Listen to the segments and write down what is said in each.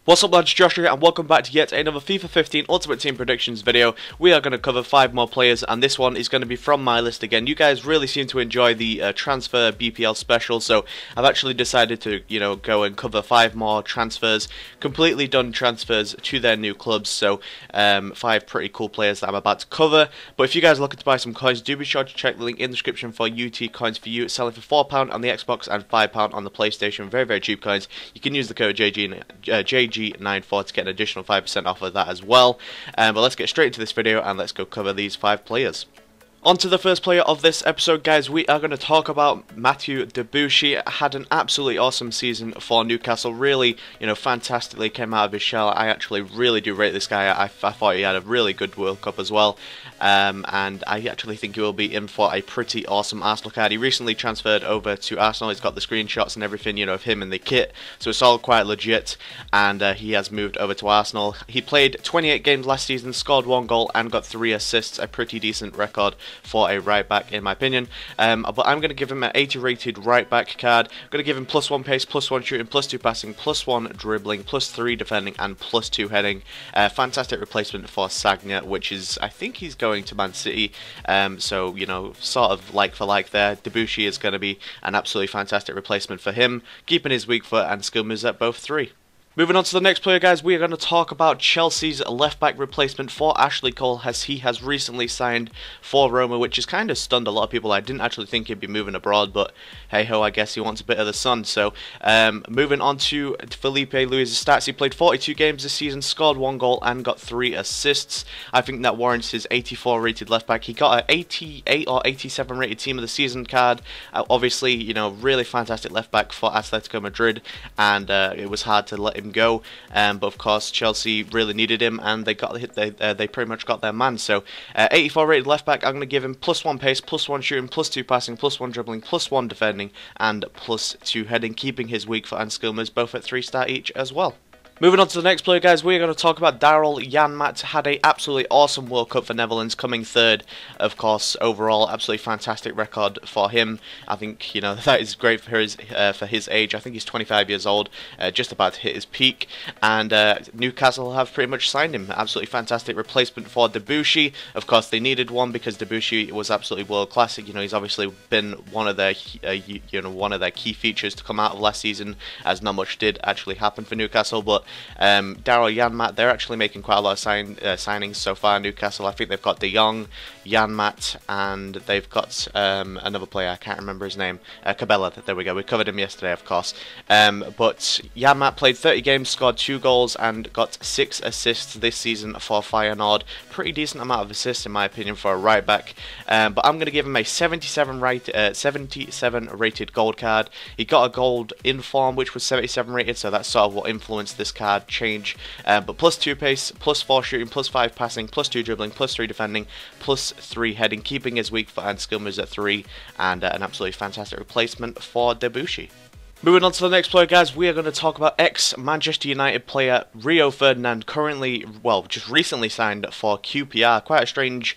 What's up lads, Josh here and welcome back to yet another FIFA 15 Ultimate Team Predictions video. We are going to cover 5 more players and this one is going to be from my list again. You guys really seem to enjoy the transfer BPL special, so I've actually decided to, go and cover 5 more transfers, completely done transfers to their new clubs, so 5 pretty cool players that I'm about to cover. But if you guys are looking to buy some coins, do be sure to check the link in the description for UT coins for you, selling for £4 on the Xbox and £5 on the PlayStation. Very, very cheap coins. You can use the code JG94 to get an additional 5% off of that as well. But let's get straight into this video and let's go cover these 5 players. On to the first player of this episode, guys. We are going to talk about Matthew Debuchy. Had an absolutely awesome season for Newcastle. Really, fantastically came out of his shell. I actually really do rate this guy. I thought he had a really good World Cup as well. And I actually think he will be in for a pretty awesome Arsenal card. He recently transferred over to Arsenal. He's got the screenshots and everything, of him in the kit. So it's all quite legit. And he has moved over to Arsenal. He played 28 games last season, scored 1 goal and got 3 assists. A pretty decent record for a right back in my opinion, but I'm going to give him an 80 rated right back card. I'm going to give him +1 pace, +1 shooting, +2 passing, +1 dribbling, +3 defending and +2 heading. Fantastic replacement for Sagna, which is, I think he's going to Man City, so sort of like for like there. Debuchy is going to be an absolutely fantastic replacement for him, keeping his weak foot and skill moves at both 3. Moving on to the next player, guys, we are going to talk about Chelsea's left-back replacement for Ashley Cole, as he has recently signed for Roma, which has kind of stunned a lot of people. I didn't actually think he'd be moving abroad, but hey-ho, I guess he wants a bit of the sun. So, moving on to Filipe Luis's stats. He played 42 games this season, scored 1 goal and got 3 assists. I think that warrants his 84 rated left-back. He got an 88 or 87 rated Team of the Season card. Obviously, really fantastic left-back for Atletico Madrid, and it was hard to let him go, but of course Chelsea really needed him and they pretty much got their man. So 84 rated left back, I'm going to give him +1 pace, +1 shooting, +2 passing, +1 dribbling, +1 defending and +2 heading, keeping his weak foot and skill moves both at 3-star each as well. Moving on to the next player, guys, we're going to talk about Janmaat. Had a absolutely awesome World Cup for Netherlands, coming 3rd, of course, overall. Absolutely fantastic record for him. I think, that is great for his age. I think he's 25 years old, just about to hit his peak. And Newcastle have pretty much signed him. Absolutely fantastic replacement for Debuchy. Of course, they needed one because Debuchy was absolutely world class. He's obviously been one of their, one of their key features to come out of last season, as not much did actually happen for Newcastle. But Janmaat, they're actually making quite a lot of signings so far. Newcastle, I think they've got De Jong, Janmaat, and they've got another player, I can't remember his name, Cabela, there we go, we covered him yesterday of course. But Janmaat played 30 games, scored 2 goals and got 6 assists this season for Feyenoord. Pretty decent amount of assists in my opinion for a right back, but I'm going to give him a 77 rated gold card. He got a gold in form which was 77 rated, so that's sort of what influenced this card change, but +2 pace, +4 shooting, +5 passing, +2 dribbling, +3 defending, +3 heading, keeping his weak foot and skill moves at 3, and an absolutely fantastic replacement for Debuchy. Moving on to the next player, guys, we are going to talk about ex-Manchester United player Rio Ferdinand, currently, well, just recently signed for QPR. Quite a strange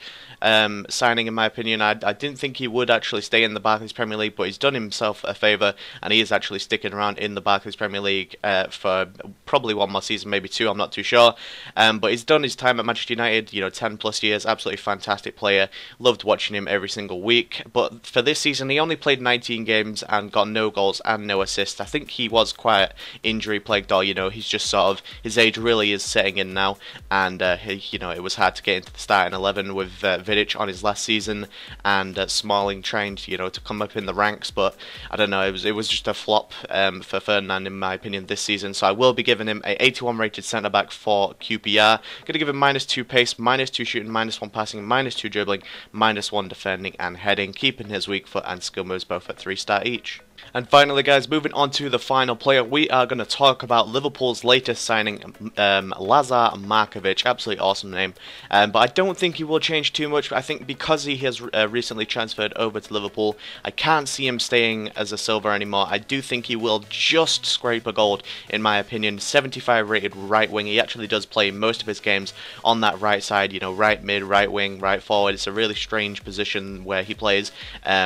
signing in my opinion. I didn't think he would actually stay in the Barclays Premier League, but he's done himself a favour and he is actually sticking around in the Barclays Premier League for probably 1 more season, maybe 2, I'm not too sure. But he's done his time at Manchester United, 10 plus years, absolutely fantastic player, loved watching him every single week. But for this season he only played 19 games and got no goals and no assists. I think he was quite injury plagued, or he's just sort of, his age really is setting in now, and it was hard to get into the starting 11 with Vidic on his last season, and Smalling trying to come up in the ranks, but I don't know, it was just a flop for Ferdinand in my opinion this season. So I will be giving him a 81 rated centre back for QPR. Going to give him -2 pace, -2 shooting, -1 passing, -2 dribbling, -1 defending and heading, keeping his weak foot and skill moves both at 3-star each. And finally, guys, moving on to the final player, we are going to talk about Liverpool's latest signing, Lazar Markovic. Absolutely awesome name, but I don't think he will change too much. I think because he has recently transferred over to Liverpool, I can't see him staying as a silver anymore. I do think he will just scrape a gold, in my opinion. 75 rated right wing. He actually does play most of his games on that right side, right mid, right wing, right forward. It's a really strange position where he plays.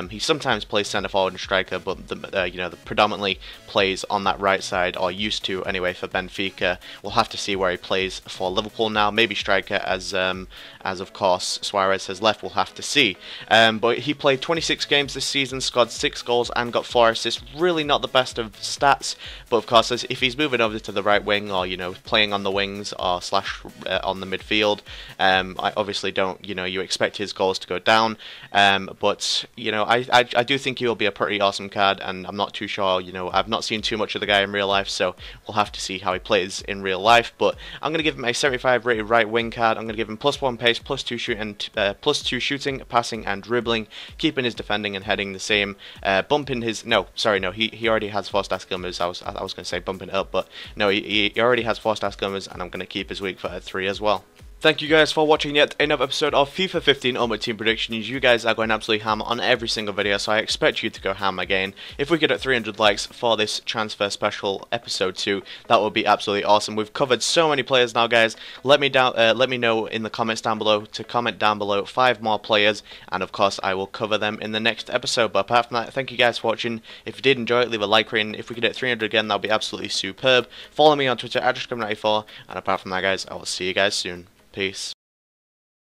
He sometimes plays centre forward and striker, but you know, predominantly plays on that right side, or used to anyway, for Benfica. We'll have to see where he plays for Liverpool now. Maybe striker, as of course Suarez has left. We'll have to see. But he played 26 games this season, scored 6 goals and got 4 assists. Really not the best of stats, but of course, if he's moving over to the right wing, or, you know, playing on the wings or slash on the midfield, I obviously don't, you know, you expect his goals to go down. But you know, I do think he will be a pretty awesome card, and I'm not too sure. You know, I've not seen too much of the guy in real life, so we'll have to see how he plays in real life. But I'm going to give him a 75 rated right wing card. I'm going to give him +1 pace, +2 shooting, +2 shooting, passing, and dribbling, keeping his defending and heading the same. Bumping his he already has 4-star skill moves. I was going to say bumping it up, but no, he already has 4-star skill moves, and I'm going to keep his weak foot at 3 as well. Thank you guys for watching yet another episode of FIFA 15 Ultimate Team Predictions. You guys are going absolutely ham on every single video, so I expect you to go ham again. If we get at 300 likes for this transfer special episode 2, that would be absolutely awesome. We've covered so many players now, guys. Let me know in the comments down below to comment down below 5 more players, and of course I will cover them in the next episode. But apart from that, thank you guys for watching. If you did enjoy it, leave a like rating. If we get at 300 again, that would be absolutely superb. Follow me on Twitter at @JustCom94, and apart from that, guys, I will see you guys soon. Peace.